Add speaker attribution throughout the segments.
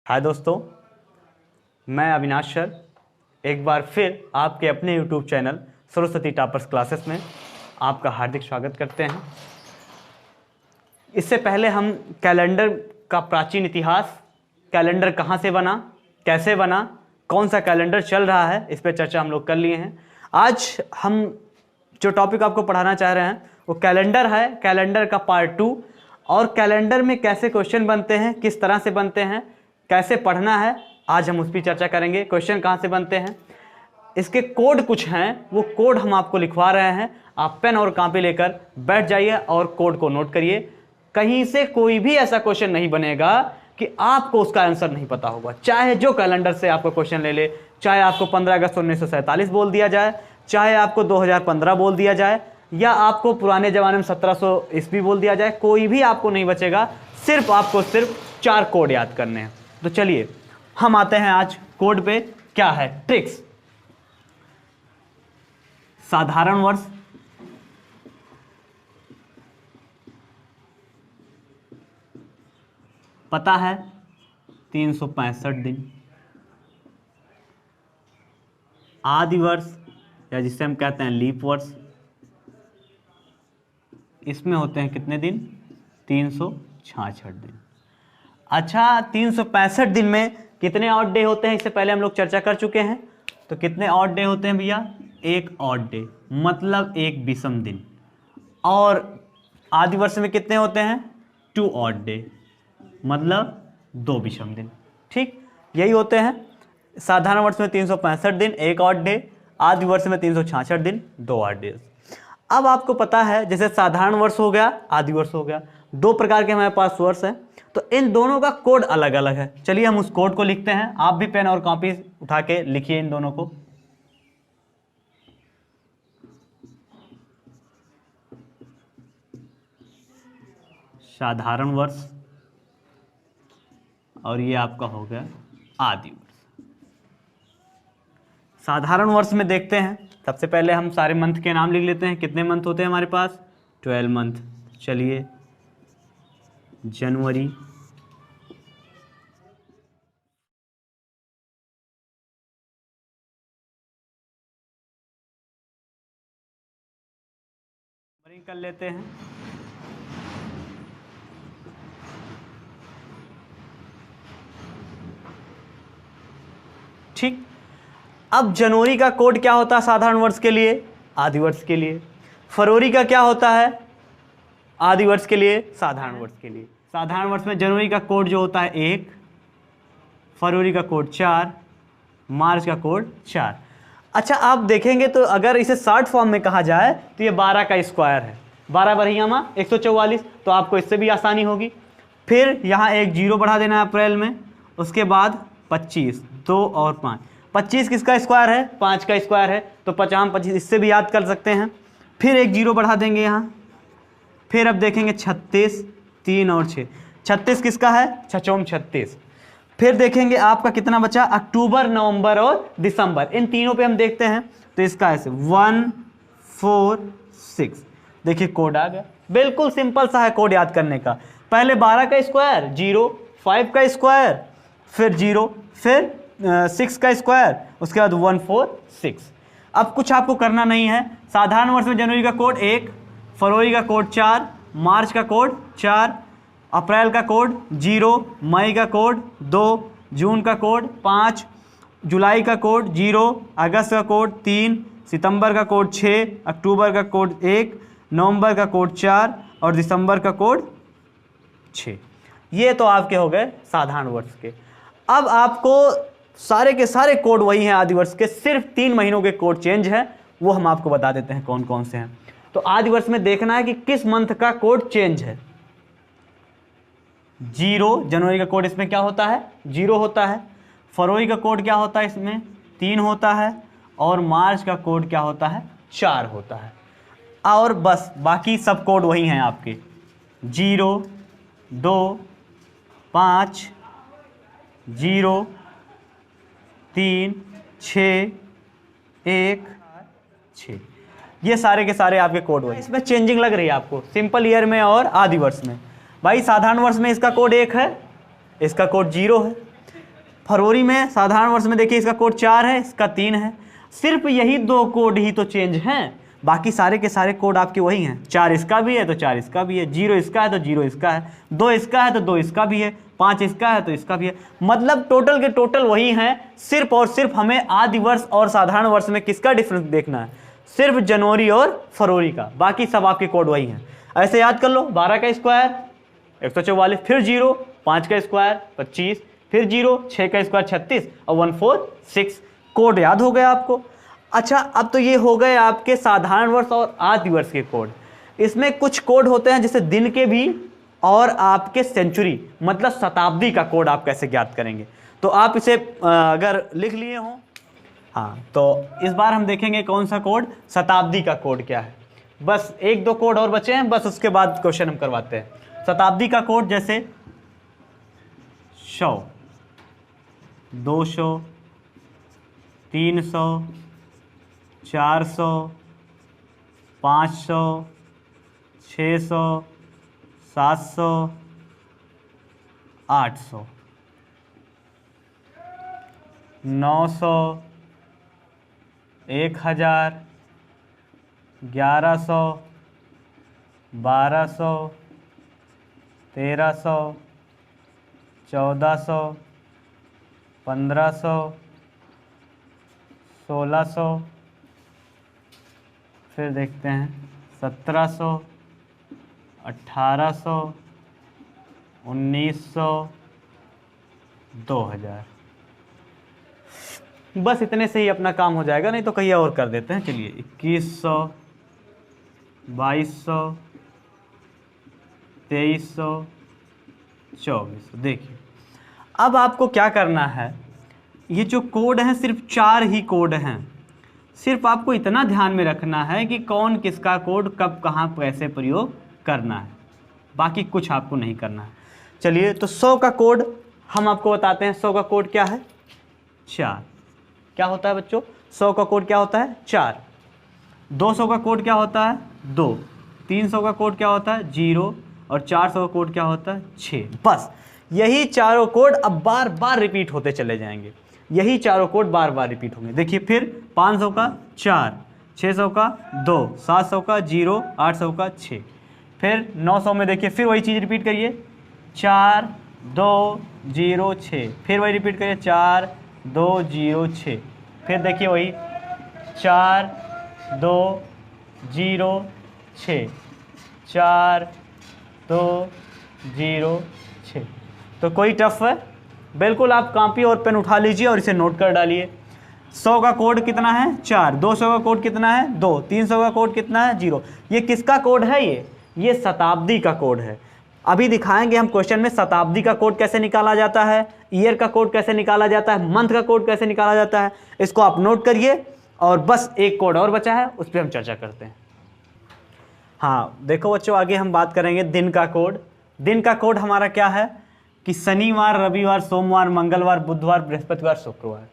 Speaker 1: हाय दोस्तों, मैं अविनाश सर एक बार फिर आपके अपने YouTube channel Saraswati toppers classes में आपका हार्दिक स्वागत करते हैं। इससे पहले हम कैलेंडर का प्राचीन इतिहास, कैलेंडर कहाँ से बना, कैसे बना, कौन सा कैलेंडर चल रहा है, इस पर चर्चा हम लोग कर लिए हैं। आज हम जो टॉपिक आपको पढ़ाना चाह रहे हैं वो कैलेंडर है, कैलेंडर का पार्ट 2 और कैलेंडर में कैसे क्वेश्चन बनते हैं, किस तरह से बनते हैं, कैसे पढ़ना है, आज हम उस पर चर्चा करेंगे। क्वेश्चन कहाँ से बनते हैं, इसके कोड कुछ हैं, वो कोड हम आपको लिखवा रहे हैं। आप पेन और कॉपी लेकर बैठ जाइए और कोड को नोट करिए। कहीं से कोई भी ऐसा क्वेश्चन नहीं बनेगा कि आपको उसका आंसर नहीं पता होगा। चाहे जो कैलेंडर से आपको क्वेश्चन ले ले, चाहे आपको 15 अगस्त 1947 बोल दिया जाए, चाहे आपको 2015 बोल दिया जाए, या आपको पुराने ज़माने में 1700 ईस्वी बोल दिया जाए, कोई भी आपको नहीं बचेगा। सिर्फ आपको 4 कोड याद करने हैं। तो चलिए हम आते हैं आज कोड पे। क्या है ट्रिक्स? साधारण वर्ष, पता है 365 दिन। आदि वर्ष या जिसे हम कहते हैं लीप वर्ष, इसमें होते हैं कितने दिन? 366 दिन। अच्छा, 365 दिन में कितने ऑड डे होते हैं इससे पहले हम लोग चर्चा कर चुके हैं। तो कितने ऑड डे होते हैं भैया? एक ऑड डे, मतलब एक विषम दिन। और आदि वर्ष में कितने होते हैं? 2 ऑड डे, मतलब 2 विषम दिन। ठीक, यही होते हैं। साधारण वर्ष में 365 दिन, एक ऑड डे। आदि वर्ष में 366 दिन, 2 ऑड डे। अब आपको पता है, जैसे साधारण वर्ष हो गया, आदि वर्ष हो गया, 2 प्रकार के हमारे पास वर्ष हैं। तो इन दोनों का कोड अलग अलग है। चलिए हम उस कोड को लिखते हैं। आप भी पेन और कॉपी उठा के लिखिए इन दोनों को। साधारण वर्ष और ये आपका हो गया आदि वर्ष। साधारण वर्ष में देखते हैं, सबसे पहले हम सारे मंथ के नाम लिख लेते हैं। कितने मंथ होते हैं हमारे पास? 12 मंथ। चलिए, जनवरी, कर लेते हैं। ठीक, अब जनवरी का कोड क्या होता है साधारण वर्ष के लिए, आदि वर्ष के लिए? फरवरी का क्या होता है आदि वर्ष के लिए, साधारण वर्ष के लिए? साधारण वर्ष में जनवरी का कोड जो होता है 1, फरवरी का कोड 4, मार्च का कोड 4। अच्छा, आप देखेंगे तो अगर इसे शॉर्ट फॉर्म में कहा जाए तो ये 12 का स्क्वायर है। 12 बरहियामा 144, तो आपको इससे भी आसानी होगी। फिर यहाँ एक 0 बढ़ा देना है अप्रैल में। उसके बाद 25, 2 और 5। 25 किसका स्क्वायर है? 5 का स्क्वायर है, तो 50 25, इससे भी याद कर सकते हैं। फिर एक 0 बढ़ा देंगे यहाँ। फिर अब देखेंगे 36, 3 और 6। 36 किसका है? 6 36। फिर देखेंगे आपका कितना बचा? अक्टूबर, नवंबर और दिसंबर। इन तीनों पे हम देखते हैं तो इसका ऐसे 1 4 6। देखिए कोड आ गया। बिल्कुल सिंपल सा है कोड याद करने का। पहले 12 का स्क्वायर 0, 5 का स्क्वायर फिर 0, फिर 6 का स्क्वायर, उसके बाद 1 4 6। अब कुछ आपको करना नहीं है। साधारण वर्ष में जनवरी का कोड 1, फरवरी का कोड 4, मार्च का कोड 4, अप्रैल का कोड 0, मई का कोड 2, जून का कोड 5, जुलाई का कोड 0, अगस्त का कोड 3, सितंबर का कोड 6, अक्टूबर का कोड 1, नवंबर का कोड 4 और दिसंबर का कोड 6। ये तो आपके हो गए साधारण वर्ष के। अब आपको सारे के सारे कोड वही हैं आदि वर्ष के, सिर्फ 3 महीनों के कोड चेंज हैं। वो हम आपको बता देते हैं कौन कौन से हैं। तो आदि वर्ष में देखना है कि किस मंथ का कोड चेंज है। 0, जनवरी का कोड इसमें क्या होता है? 0 होता है। फरवरी का कोड क्या होता है? इसमें 3 होता है। और मार्च का कोड क्या होता है? 4 होता है। और बस बाकी सब कोड वही हैं आपके। 0 2 5 0 3 6 1 6। ये सारे के सारे आपके कोड वही। इसमें चेंजिंग लग रही है आपको सिंपल ईयर में और आदि वर्ष में। भाई साधारण वर्ष में इसका कोड 1 है, इसका कोड 0 है। फरवरी में साधारण वर्ष में देखिए इसका कोड 4 है, इसका 3 है। सिर्फ यही 2 कोड ही तो चेंज हैं, बाकी सारे के सारे कोड आपके वही हैं। 4 इसका भी है तो 4 इसका भी है, 0 इसका है तो 0 इसका है, 2 इसका है तो 2 इसका भी है, 5 इसका है तो इसका भी है। मतलब टोटल के टोटल वही हैं, सिर्फ और सिर्फ हमें आदि वर्ष और साधारण वर्ष में किसका डिफरेंस देखना है, सिर्फ जनवरी और फरवरी का, बाकी सब आपके कोड वही हैं। ऐसे याद कर लो, 12 का स्क्वायर 144, फिर 0, 5 का स्क्वायर 25, फिर 0, 6 का स्क्वायर 36 और 146। कोड याद हो गया आपको। अच्छा, अब तो ये हो गए आपके साधारण वर्ष और आदि वर्ष के कोड। इसमें कुछ कोड होते हैं जैसे दिन के भी और आपके सेंचुरी मतलब शताब्दी का कोड आप कैसे ज्ञात करेंगे। तो आप इसे अगर लिख लिए हो, हाँ, तो इस बार हम देखेंगे कौन सा कोड, शताब्दी का कोड क्या है। बस 1-2 कोड और बचे हैं, बस उसके बाद क्वेश्चन हम करवाते हैं। शताब्दी का कोड जैसे 100, 200, 300, 400, 500, 600, 700, 800, 900, 1000, 1100, 1200, 1300, 1400, 1500, 1600, फिर देखते हैं 1700, 1800, 1900, 2000। बस इतने से ही अपना काम हो जाएगा, नहीं तो कहीं और कर देते हैं। चलिए 2100, 2200, 2300, 2400। देखिए अब आपको क्या करना है, ये जो कोड हैं सिर्फ 4 ही कोड हैं, सिर्फ आपको इतना ध्यान में रखना है कि कौन किसका कोड कब कहाँ कैसे प्रयोग करना है, बाकी कुछ आपको नहीं करना है। चलिए तो 100 का कोड हम आपको बताते हैं। 100 का कोड क्या है, 4। क्या होता है बच्चों, 100 का कोड क्या होता है, 4। 200 का कोड क्या होता है, 2। 300 का कोड क्या होता है, 0। और 400 का कोड क्या होता है, 6। बस यही चारों कोड अब बार बार रिपीट होते चले जाएंगे, यही चारों कोड बार बार रिपीट होंगे। देखिए फिर 500 का 4, 600 का 2, 700 का 0, 800 का 6। फिर 900 में देखिए फिर वही चीज़ रिपीट करिए, 4 2 0 6। फिर वही रिपीट करिए, 4 2 0 6। फिर देखिए वही 4 2 0 6, 4 2 0 6। तो कोई टफ है, बिल्कुल आप कॉपी और पेन उठा लीजिए और इसे नोट कर डालिए। 100 का कोड कितना है, 4। 200 का कोड कितना है, 2। 300 का कोड कितना है, 0। ये किसका कोड है, ये शताब्दी का कोड है। अभी दिखाएंगे हम क्वेश्चन में शताब्दी का कोड कैसे निकाला जाता है, ईयर का कोड कैसे निकाला जाता है, मंथ का कोड कैसे निकाला जाता है। इसको आप नोट करिए और बस एक कोड और बचा है, उस पर हम चर्चा करते हैं। हाँ देखो बच्चों, आगे हम बात करेंगे दिन का कोड। दिन का कोड हमारा क्या है कि शनिवार, रविवार, सोमवार, मंगलवार, बुधवार, बृहस्पतिवार, शुक्रवार।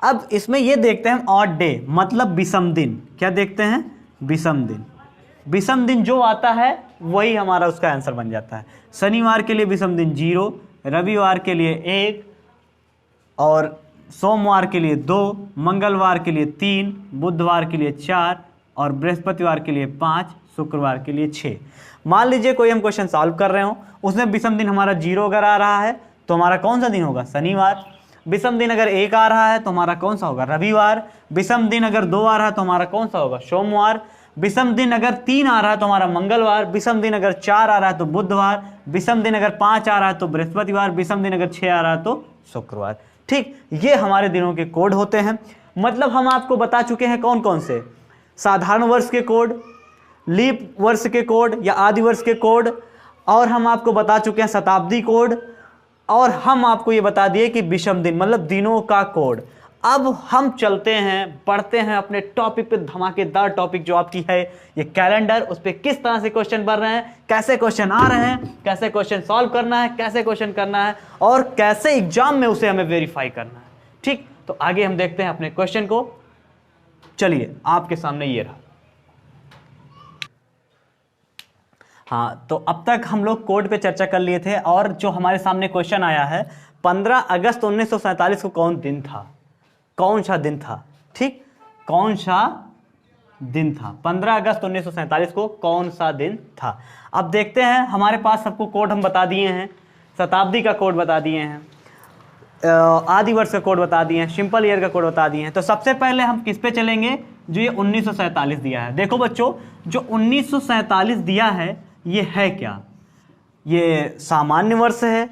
Speaker 1: अब इसमें ये देखते हैं ऑड डे मतलब विषम दिन। क्या देखते हैं, विषम दिन। विषम दिन जो आता है वही हमारा उसका आंसर बन जाता है। शनिवार के लिए विषम दिन 0, रविवार के लिए 1, और सोमवार के लिए 2, मंगलवार के लिए 3, बुधवार के लिए 4 और बृहस्पतिवार के लिए 5, शुक्रवार के लिए 6। मान लीजिए कोई हम क्वेश्चन सॉल्व कर रहे हो, उसमें विषम दिन हमारा 0 अगर आ रहा है तो हमारा कौन सा दिन होगा, शनिवार। विषम दिन अगर 1 आ रहा है तो हमारा कौन सा होगा, रविवार। विषम दिन अगर 2 आ रहा है तो हमारा कौन सा होगा, सोमवार। विषम दिन अगर 3 आ रहा है तो हमारा मंगलवार। विषम दिन अगर 4 आ रहा है तो बुधवार। विषम दिन अगर 5 आ रहा है तो बृहस्पतिवार। विषम दिन अगर 6 आ रहा है तो शुक्रवार। ठीक, ये हमारे दिनों के कोड होते हैं। मतलब हम आपको बता चुके हैं कौन कौन से, साधारण वर्ष के कोड, लीप वर्ष के कोड या आदि वर्ष के कोड, और हम आपको बता चुके हैं शताब्दी कोड, और हम आपको ये बता दिए कि विषम दिन मतलब दिनों का कोड। अब हम चलते हैं, पढ़ते हैं अपने टॉपिक पे, धमाकेदार टॉपिक जो आपकी है ये कैलेंडर। उस पर किस तरह से क्वेश्चन बन रहे हैं, कैसे क्वेश्चन आ रहे हैं, कैसे क्वेश्चन सॉल्व करना है, कैसे क्वेश्चन करना है, और कैसे एग्जाम में उसे हमें वेरीफाई करना है। ठीक, तो आगे हम देखते हैं अपने क्वेश्चन को। चलिए आपके सामने ये रहा। हाँ, तो अब तक हम लोग कोड पे चर्चा कर लिए थे, और जो हमारे सामने क्वेश्चन आया है 15 अगस्त 1947 को कौन दिन था, कौन सा दिन था, ठीक, कौन सा दिन था, 15 अगस्त 1947 को कौन सा दिन था। अब देखते हैं, हमारे पास सबको कोड हम बता दिए हैं, शताब्दी का कोड बता दिए हैं, आदि वर्ष का कोड बता दिए हैं, सिंपल ईयर का कोड बता दिए हैं। तो सबसे पहले हम किस पे चलेंगे, जो ये 1947 दिया है। देखो बच्चों, जो 1947 दिया है ये है क्या, ये सामान्य वर्ष है,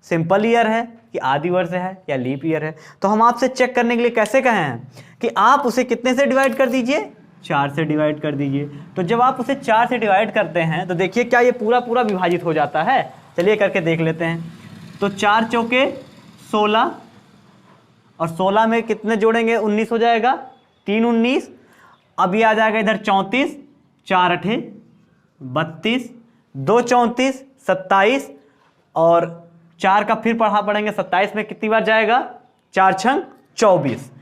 Speaker 1: सिंपल ईयर है, कि आदि वर्ष है, या लीप ईयर है। तो हम आपसे चेक करने के लिए कैसे कहे हैं कि आप उसे कितने से डिवाइड कर दीजिए, 4 से डिवाइड कर दीजिए। तो जब आप उसे 4 से डिवाइड करते हैं तो देखिए क्या ये पूरा पूरा विभाजित हो जाता है। चलिए करके देख लेते हैं। तो 4 चौके 16, और 16 में कितने जोड़ेंगे, 19 हो जाएगा, 3 19, अब ये आ जाएगा इधर 34, 4 8 32, 2 34 27, और 4 का फिर पढ़ा पड़ेंगे, 27 में कितनी बार जाएगा, 4 छंग 24।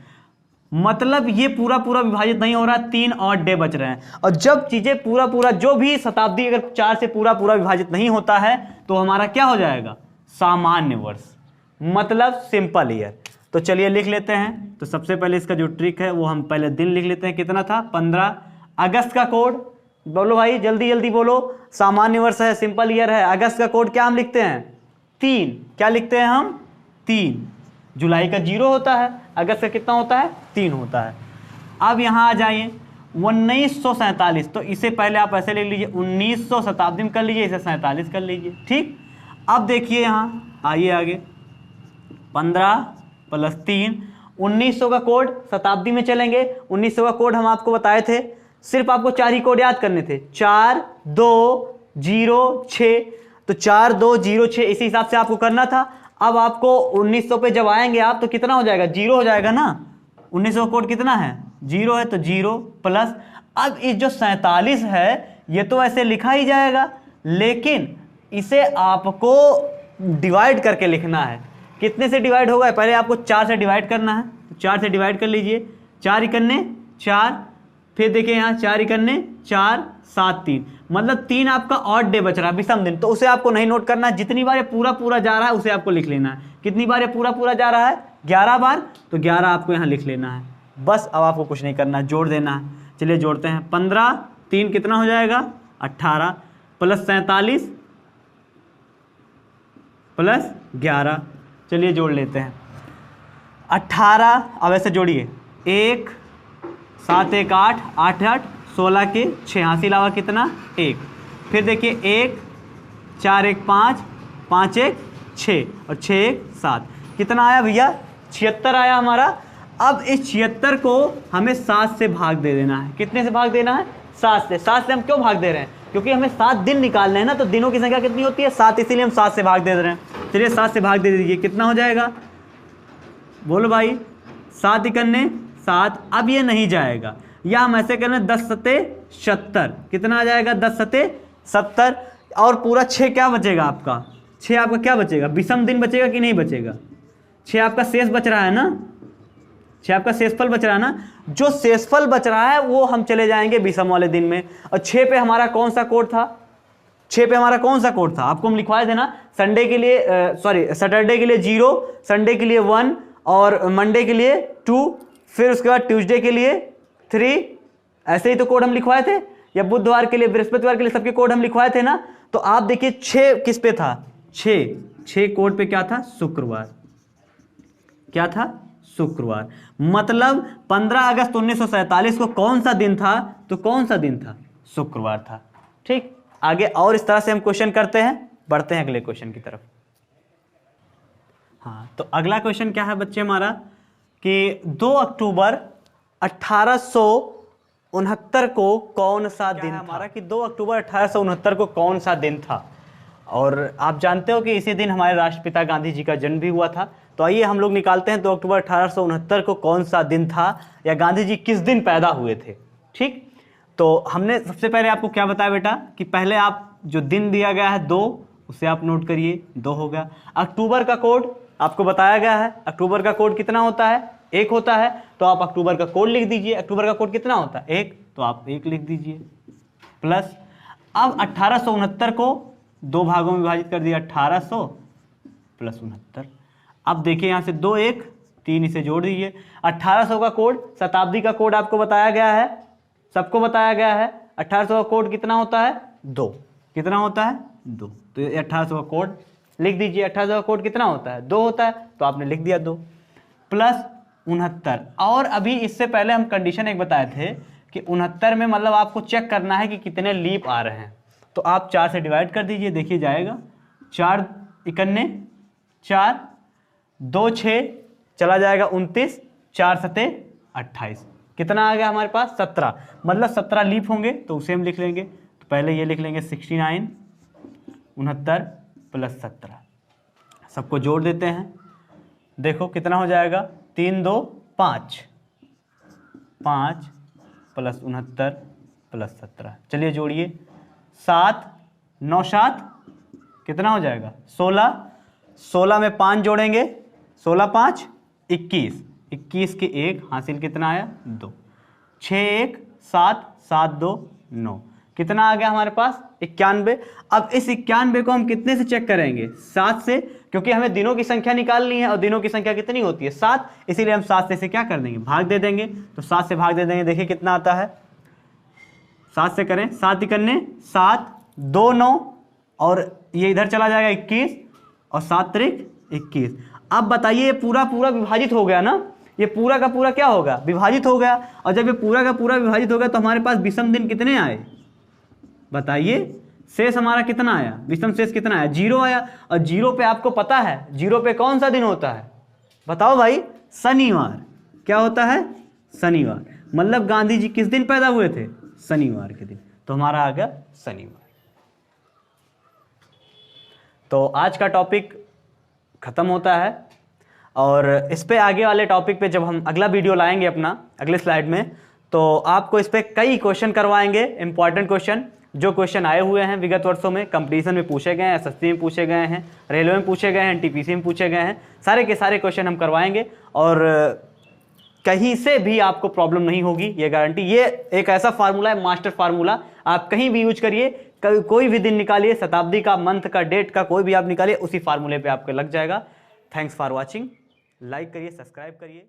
Speaker 1: मतलब ये पूरा पूरा विभाजित नहीं हो रहा, 3 और डे बच रहे हैं। और जब चीजें पूरा पूरा, जो भी शताब्दी अगर 4 से पूरा पूरा विभाजित नहीं होता है तो हमारा क्या हो जाएगा, सामान्य वर्ष, मतलब सिंपल ईयर। तो चलिए लिख लेते हैं। तो सबसे पहले इसका जो ट्रिक है वो हम पहले दिन लिख लेते हैं, कितना था, 15 अगस्त का कोड, बोलो भाई जल्दी जल्दी बोलो, सामान्य वर्ष है, सिंपल ईयर है, अगस्त का कोड क्या हम लिखते हैं, 3, क्या लिखते हैं हम, 3। जुलाई का 0 होता है, अगस्त का कितना होता है, 3 होता है। अब यहाँ आ जाइए 1947, तो इसे पहले आप ऐसे लिख लीजिए, 1900 शताब्दी में कर लीजिए, इसे 47 कर लीजिए, ठीक। अब देखिए यहाँ आइए आगे, 15 + 3, 1900 का कोड शताब्दी में चलेंगे। 1900 का कोड हम आपको बताए थे, सिर्फ आपको 4 ही कोड याद करने थे, 4 2 0 6। तो 4 2 0 6 इसी हिसाब से आपको करना था। अब आपको 1900 पे जब आएंगे आप तो कितना हो जाएगा, 0 हो जाएगा ना। 1900 का कोड कितना है, 0 है, तो 0 प्लस, अब इस जो 47 है ये तो ऐसे लिखा ही जाएगा, लेकिन इसे आपको डिवाइड करके लिखना है। कितने से डिवाइड होगा, पहले आपको 4 से डिवाइड करना है। तो 4 से डिवाइड कर लीजिए, 4 इकन्ने 4, फिर देखिए यहाँ 4 इकन्ने 4 7 3, मतलब 3 आपका ऑड डे बच रहा है, विषम दिन। तो उसे आपको नहीं नोट करना है, जितनी बार ये पूरा पूरा जा रहा है उसे आपको लिख लेना है। कितनी बार ये पूरा पूरा जा रहा है, 11 बार, तो 11 आपको यहाँ लिख लेना है बस। अब आपको कुछ नहीं करना है, जोड़ देना है। चलिए जोड़ते हैं, 15 3 कितना हो जाएगा, 18 प्लस 47 प्लस 11, चलिए जोड़ लेते हैं 18। अब ऐसे जोड़िए, 1 7 1 8 8 8 16 के 6, यहाँ से अलावा कितना, 1, फिर देखिए 1 4 1 5 5 1 6 और 6 1 7, कितना आया भैया, 76 आया हमारा। अब इस 76 को हमें 7 से भाग दे देना है। कितने से भाग देना है, 7 से। 7 से हम क्यों भाग दे रहे हैं, क्योंकि हमें 7 दिन निकालने हैं ना, तो दिनों की संख्या कितनी होती है, 7, इसीलिए हम 7 से भाग दे रहे हैं। चलिए 7 से भाग दे दीजिए, कितना हो जाएगा, बोलो भाई, 7 इकन्ने 7। अब ये नहीं जाएगा, या हम ऐसे करना, 10 सते 70, कितना आ जाएगा, 10 सते 70, और पूरा 6 क्या बचेगा आपका, 6 आपका क्या बचेगा, विषम दिन बचेगा कि नहीं बचेगा, 6 आपका शेष बच रहा है ना, 6 आपका शेषफल बच रहा है ना। जो शेषफल बच रहा है वो हम चले जाएंगे विषम वाले दिन में। और 6 पे हमारा कौन सा कोड था, 6 पे हमारा कौन सा कोड था, आपको हम लिखवाए थे ना, संडे के लिए सैटरडे के लिए 0, संडे के लिए 1, और मंडे के लिए 2, फिर उसके बाद ट्यूसडे के लिए 3, ऐसे ही तो कोड हम लिखवाए थे, या बुधवार के लिए, बृहस्पतिवार के लिए, सबके कोड हम लिखवाए थे ना। तो आप देखिए 6 किस पे था, 6 कोड पे क्या था, शुक्रवार, क्या था, शुक्रवार। मतलब 15 अगस्त 1947 को कौन सा दिन था, तो कौन सा दिन था, शुक्रवार था, ठीक। आगे और इस तरह से हम क्वेश्चन करते हैं, बढ़ते हैं अगले क्वेश्चन की तरफ। हाँ, तो अगला क्वेश्चन क्या है बच्चे हमारा, कि 2 अक्टूबर 1869 को कौन सा दिन था हमारा, कि 2 अक्टूबर 1869 को कौन सा दिन था। और आप जानते हो कि इसी दिन हमारे राष्ट्रपिता गांधी जी का जन्म भी हुआ था। तो आइए हम लोग निकालते हैं 2 अक्टूबर 1869 को कौन सा दिन था, या गांधी जी किस दिन पैदा हुए थे, ठीक। तो हमने सबसे पहले आपको क्या बताया बेटा, कि पहले आप जो दिन दिया गया है 2, उसे आप नोट करिए, 2 हो गया। अक्टूबर का कोड आपको बताया गया है, अक्टूबर का कोड कितना होता है, 1 होता है, तो आप अक्टूबर का कोड लिख दीजिए। अक्टूबर का कोड कितना होता है, 1, तो आप 1 लिख दीजिए, प्लस। अब 1869 को 2 भागों में विभाजित कर दिया, 1800 + 69। अब देखिए यहाँ से 2 1 3 इसे जोड़ दीजिए। 1800 का कोड, शताब्दी का कोड आपको बताया गया है, सबको बताया गया है। 1800 का कोड कितना होता है? 2। कितना होता है? 2। तो ये 1800 का कोड लिख दीजिए। 1800 का कोड कितना होता है? 2 होता है, तो आपने लिख दिया 2 प्लस 69। और अभी इससे पहले हम कंडीशन एक बताए थे कि 69 में मतलब आपको चेक करना है कि कितने लीप आ रहे हैं। तो आप 4 से डिवाइड कर दीजिए, देखिए जाएगा 4 51 4 2 6 चला जाएगा 29 4 7 28। कितना आ गया हमारे पास? 17। मतलब 17 लीप होंगे तो उसे हम लिख लेंगे। तो पहले ये लिख लेंगे 69 69 प्लस 17, सबको जोड़ देते हैं। देखो कितना हो जाएगा? 3 2 5 5 प्लस 69 प्लस 17। चलिए जोड़िए। 7 9 7 कितना हो जाएगा? 16। 16 में 5 जोड़ेंगे, 16 5 21। 21 के 1 हासिल कितना आया? 2। 6 1 7 7 2 9। कितना आ गया हमारे पास? 91। अब इस 91 को हम कितने से चेक करेंगे? 7 से, क्योंकि हमें दिनों की संख्या निकालनी है और दिनों की संख्या कितनी होती है? 7। इसीलिए हम 7 से इसे क्या कर देंगे? भाग दे देंगे। तो 7 से भाग दे देंगे, देखिए कितना आता है। 7 से करें, 7 51 7 2 9 और ये इधर चला जाएगा 21 और 7 त्रिक 21। अब बताइए ये पूरा पूरा विभाजित हो गया ना, ये पूरा का पूरा क्या होगा? विभाजित हो गया। और जब ये पूरा का पूरा विभाजित हो गया तो हमारे पास विषम दिन कितने आए? बताइए, शेष हमारा कितना आया? विषम शेष कितना आया? 0 आया। और 0 पे आपको पता है 0 पे कौन सा दिन होता है? बताओ भाई, शनिवार। क्या होता है? शनिवार। मतलब गांधी जी किस दिन पैदा हुए थे? शनिवार के दिन। तो हमारा आ गया शनिवार। तो आज का टॉपिक खत्म होता है और इस पे आगे वाले टॉपिक पे जब हम अगला वीडियो लाएंगे अपना अगले स्लाइड में, तो आपको इस पे कई क्वेश्चन करवाएंगे, इंपॉर्टेंट क्वेश्चन जो क्वेश्चन आए हुए हैं विगत वर्षों में, कंपटीशन में पूछे गए हैं, एसएससी में पूछे गए हैं, रेलवे में पूछे गए हैं, टीपीसी में पूछे गए हैं, सारे के सारे क्वेश्चन हम करवाएंगे और कहीं से भी आपको प्रॉब्लम नहीं होगी, ये गारंटी। ये एक ऐसा फार्मूला है, मास्टर फार्मूला, आप कहीं भी यूज करिए, कोई भी दिन निकालिए, शताब्दी का, मंथ का, डेट का, कोई भी आप निकालिए, उसी फार्मूले पे आपको लग जाएगा। Thanks for watching. लाइक करिए, सब्सक्राइब करिए।